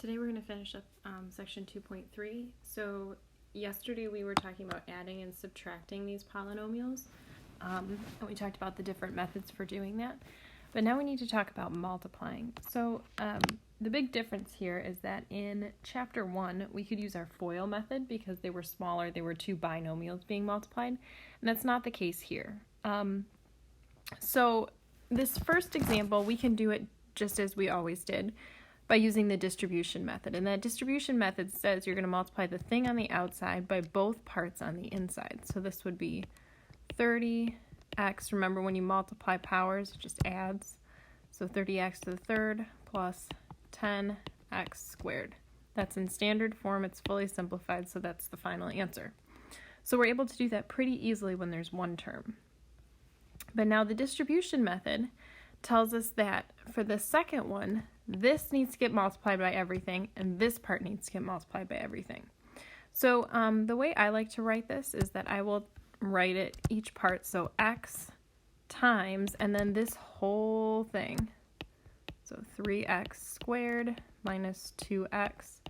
Today we're going to finish up section 2.3. So yesterday we were talking about adding and subtracting these polynomials, and we talked about the different methods for doing that. But now we need to talk about multiplying. So the big difference here is that in chapter 1 we could use our FOIL method because they were smaller, they were two binomials being multiplied, and that's not the case here. So this first example, we can do it just as we always did, by using the distribution method. And that distribution method says you're going to multiply the thing on the outside by both parts on the inside. So this would be 30x. Remember, when you multiply powers, it just adds. So 30x to the third plus 10x squared. That's in standard form. It's fully simplified, so that's the final answer. So we're able to do that pretty easily when there's one term. But now the distribution method tells us that for the second one, this needs to get multiplied by everything, and this part needs to get multiplied by everything. So the way I like to write this is that I will write it each part, so x times, and then this whole thing. So 3x squared minus 2x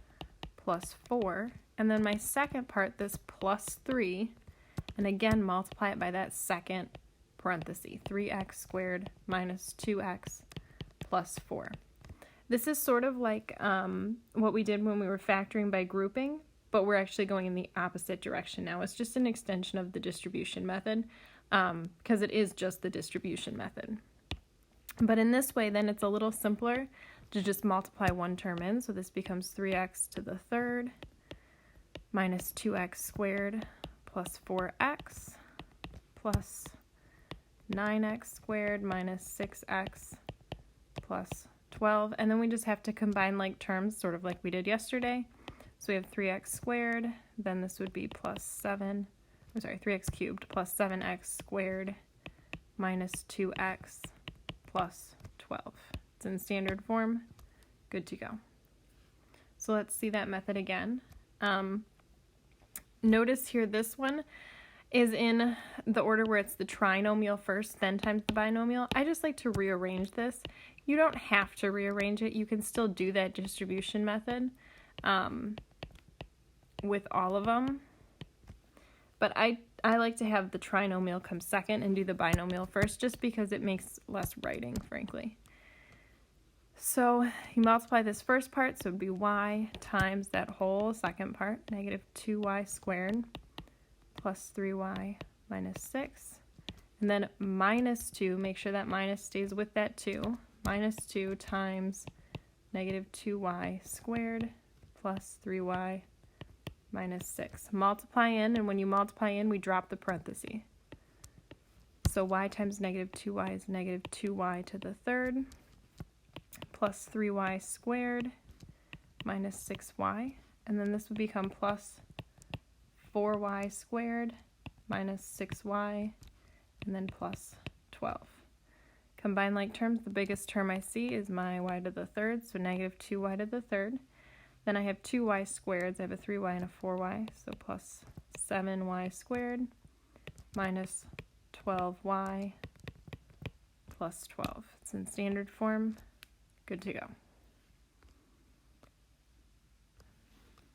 plus 4, and then my second part, this plus 3, and again multiply it by that second parenthesis, 3x squared minus 2x plus 4. This is sort of like what we did when we were factoring by grouping, but we're actually going in the opposite direction now. It's just an extension of the distribution method because it is just the distribution method. But in this way, then it's a little simpler to just multiply one term in. So this becomes 3x to the third minus 2x squared plus 4x plus 9x squared minus 6x plus 12, and then we just have to combine like terms, sort of like we did yesterday. So we have 3x squared, then this would be plus 3x cubed plus 7x squared minus 2x plus 12. It's in standard form, good to go. So let's see that method again. Notice here this one is in the order where it's the trinomial first, then times the binomial. I just like to rearrange this. You don't have to rearrange it. You can still do that distribution method with all of them. But I like to have the trinomial come second and do the binomial first just because it makes less writing, frankly. So you multiply this first part, so it would be y times that whole second part, negative 2y squared plus 3y minus 6. And then minus 2, make sure that minus stays with that 2. Minus 2 times negative 2y squared plus 3y minus 6. Multiply in, and when you multiply in, we drop the parenthesis. So y times negative 2y is negative 2y to the third plus 3y squared minus 6y. And then this would become plus 4y squared minus 6y, and then plus 12. Combine like terms, the biggest term I see is my y to the third, so negative 2y to the third. Then I have 2y squared, so I have a 3y and a 4y, so plus 7y squared minus 12y plus 12. It's in standard form, good to go.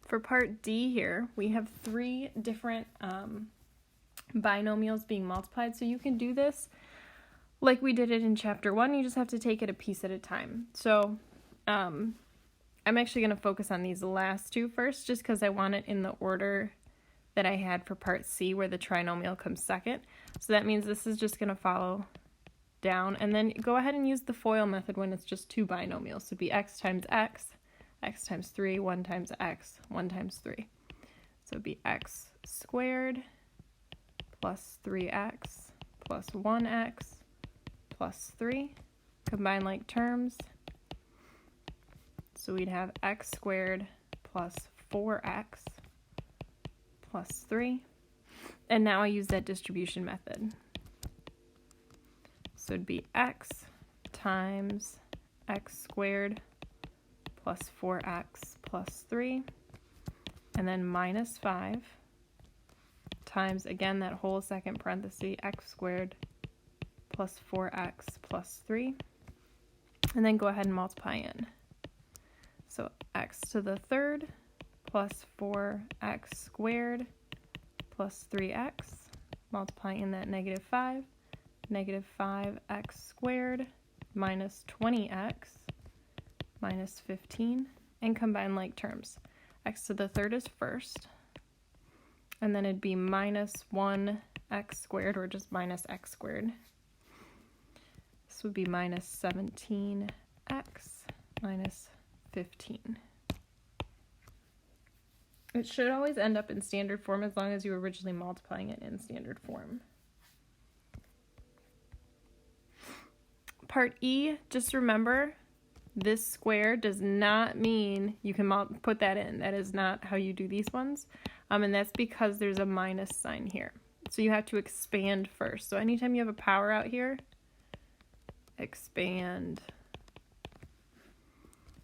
For part D here, we have three different binomials being multiplied, so you can do this like we did it in chapter 1. You just have to take it a piece at a time. So I'm actually going to focus on these last two first just because I want it in the order that I had for part C where the trinomial comes second. So that means this is just going to follow down, and then go ahead and use the FOIL method when it's just two binomials. So it'd be x times x times 3, 1 times x, 1 times 3. So it'd be x squared plus 3x plus 1x plus 3. Combine like terms. So we'd have x squared plus 4x plus 3. And now I use that distribution method. So it'd be x times x squared plus 4x plus 3, and then minus 5 times, again, that whole second parenthesis, x squared plus 4x plus 3, and then go ahead and multiply in. so x to the third plus 4x squared plus 3x, multiplying that negative 5, negative 5x squared minus 20x minus 15, and combine like terms. X to the third is first, and then it'd be minus 1x squared, or just minus x squared. This would be minus 17x minus 15. It should always end up in standard form as long as you were originally multiplying it in standard form. Part E, just remember, this square does not mean you can put that in. That is not how you do these ones. And that's because there's a minus sign here. So you have to expand first. So anytime you have a power out here, expand.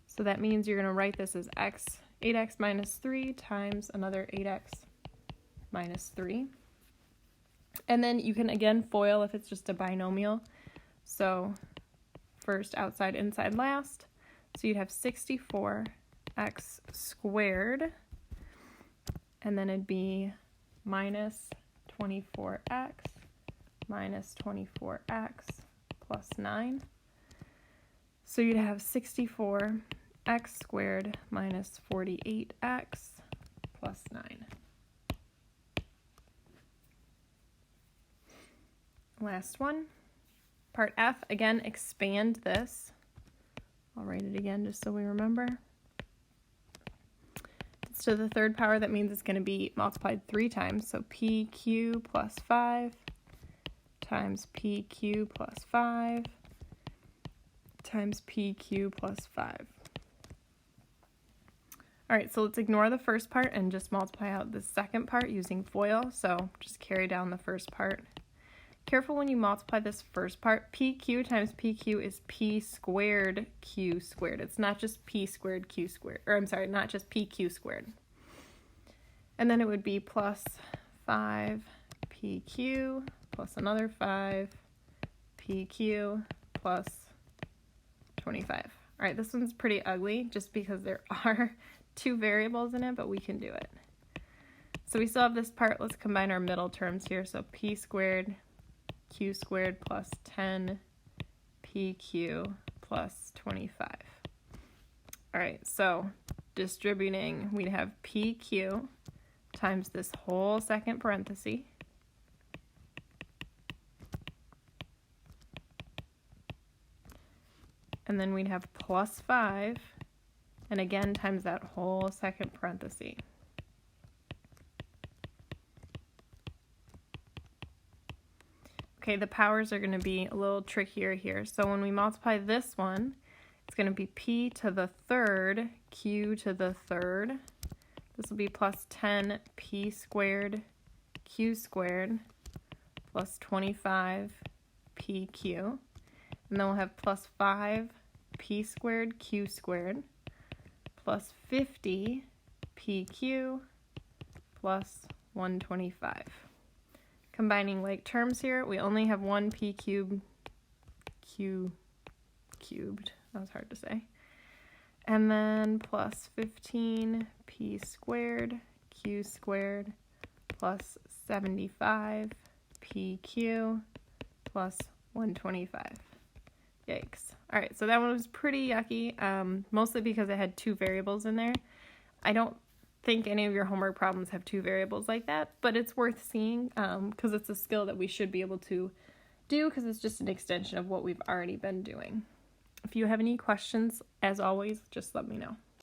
So that means you're going to write this as 8x minus 3 times another 8x minus 3. And then you can again FOIL if it's just a binomial. So first outside, inside, last. So you'd have 64x squared, and then it'd be minus 24x minus 24x plus 9. So you'd have 64x squared minus 48x plus 9. Last one. Part F, again, expand this. I'll write it again just so we remember. It's to the third power, that means it's going to be multiplied 3 times. So PQ plus 5 times PQ plus 5 times PQ plus 5. All right, so let's ignore the first part and just multiply out the second part using FOIL. So just carry down the first part. Careful when you multiply this first part. PQ times PQ is P squared Q squared. It's not just P squared Q squared, or I'm sorry, not just PQ squared. And then it would be plus 5 PQ plus another 5 PQ plus 25. All right, this one's pretty ugly just because there are 2 variables in it, but we can do it. So we still have this part. Let's combine our middle terms here. So P squared Q squared plus 10 PQ plus 25. All right, so distributing, we'd have PQ times this whole second parenthesis and then we'd have plus 5, and again times that whole second parenthesis. Okay, the powers are going to be a little trickier here. So when we multiply this one, it's going to be P to the third, Q to the third. This will be plus 10 P squared, Q squared, plus 25 PQ. And then we'll have plus 5 P squared, Q squared, plus 50 PQ, plus 125. Combining like terms here, we only have 1 P cubed, Q cubed, that was hard to say, and then plus 15 P squared, Q squared, plus 75 PQ, plus 125. Yikes. All right, so that one was pretty yucky, mostly because it had 2 variables in there. I don't think any of your homework problems have 2 variables like that, but it's worth seeing because it's a skill that we should be able to do because it's just an extension of what we've already been doing. If you have any questions, as always, just let me know.